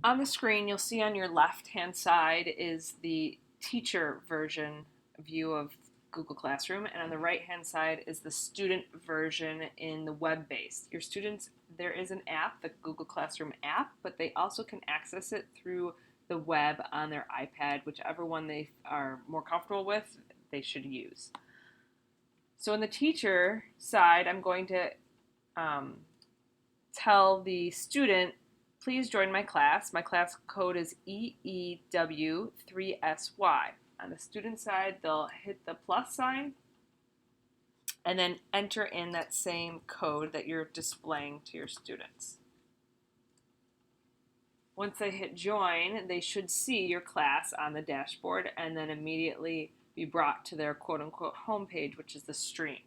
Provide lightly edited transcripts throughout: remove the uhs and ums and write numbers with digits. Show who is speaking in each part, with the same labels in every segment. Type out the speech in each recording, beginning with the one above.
Speaker 1: On the screen, you'll see on your left-hand side is the teacher version view of Google Classroom, and on the right-hand side is the student version in the web-based. Your students, there is an app, the Google Classroom app, but they also can access it through the web on their iPad, whichever one they are more comfortable with, they should use. So in the teacher side, I'm going to tell the student, please join my class. My class code is EEW3SY. On the student side, they'll hit the plus sign and then enter in that same code that you're displaying to your students. Once they hit join, they should see your class on the dashboard and then immediately be brought to their quote-unquote homepage, which is the stream.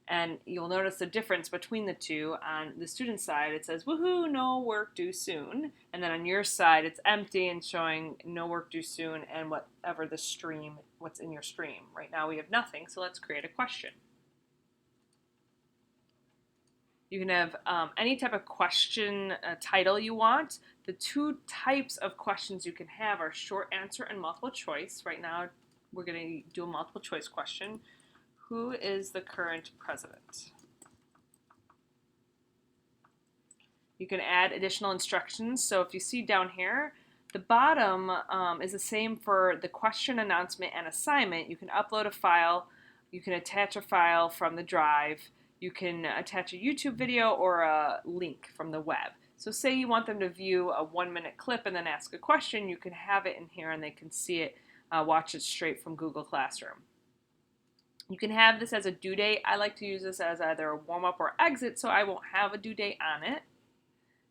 Speaker 1: And you'll notice the difference between the two. On the student side, it says, woohoo, no work due soon. And then on your side, it's empty and showing no work due soon and whatever the stream, what's in your stream. Right now we have nothing, so let's create a question. You can have any type of question title you want. The two types of questions you can have are short answer and multiple choice. Right now, we're going to do a multiple choice question. Who is the current president? You can add additional instructions. So if you see down here, the bottom is the same for the question, announcement, and assignment. You can upload a file. You can attach a file from the drive. You can attach a YouTube video or a link from the web. So say you want them to view a 1-minute clip and then ask a question, you can have it in here and they can see it, watch it straight from Google Classroom. You can have this as a due date. I like to use this as either a warm-up or exit, so I won't have a due date on it.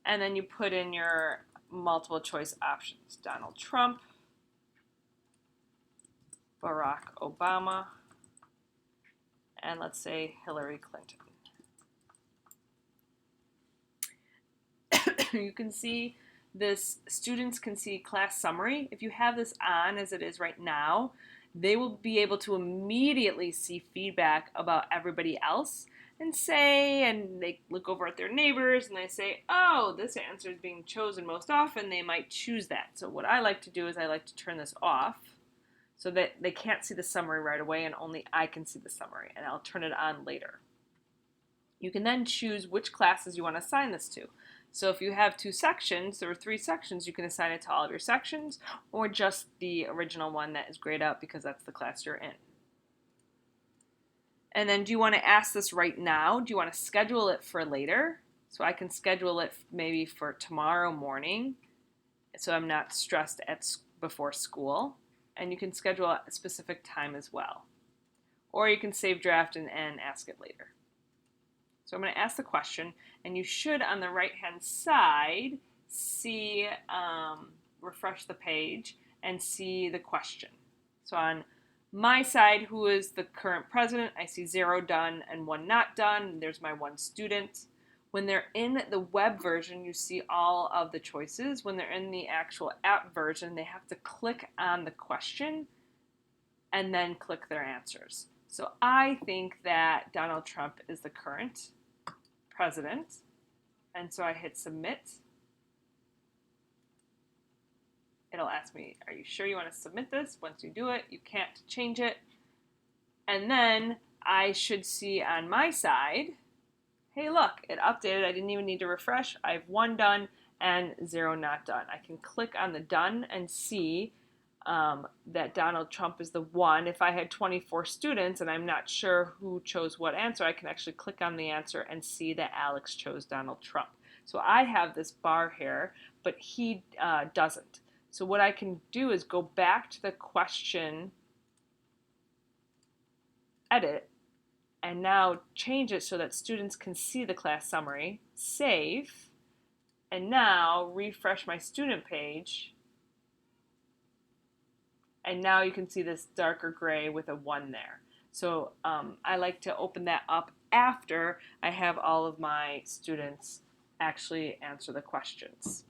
Speaker 1: And then you put in your multiple choice options. Donald Trump, Barack Obama, and let's say Hillary Clinton. You can see this, students can see class summary. If you have this on as it is right now, they will be able to immediately see feedback about everybody else and they look over at their neighbors and they say, oh, this answer is being chosen most often, they might choose that. So what I like to do is I like to turn this off so that they can't see the summary right away and only I can see the summary, and I'll turn it on later. You can then choose which classes you want to assign this to. So if you have 2 sections, or 3 sections, you can assign it to all of your sections or just the original one that is grayed out because that's the class you're in. And then do you want to ask this right now? Do you want to schedule it for later? So I can schedule it maybe for tomorrow morning so I'm not stressed before school. And you can schedule a specific time as well. Or you can save draft and ask it later. So I'm going to ask the question, and you should on the right-hand side see, refresh the page and see the question. So on my side, who is the current president, I see 0 done and 1 not done. There's my 1 student. When they're in the web version, you see all of the choices. When they're in the actual app version, they have to click on the question and then click their answers. So I think that Donald Trump is the current president, and so I hit submit. It'll ask me, are you sure you want to submit this? Once you do it, you can't change it. And then I should see on my side, hey look, it updated. I didn't even need to refresh. I have 1 done and 0 not done. I can click on the done and see that Donald Trump is the one. If I had 24 students and I'm not sure who chose what answer, I can actually click on the answer and see that Alex chose Donald Trump. So I have this bar here, but he doesn't. So what I can do is go back to the question edit and now change it so that students can see the class summary, save, and now refresh my student page. And now you can see this darker gray with a 1 there. So I like to open that up after I have all of my students actually answer the questions.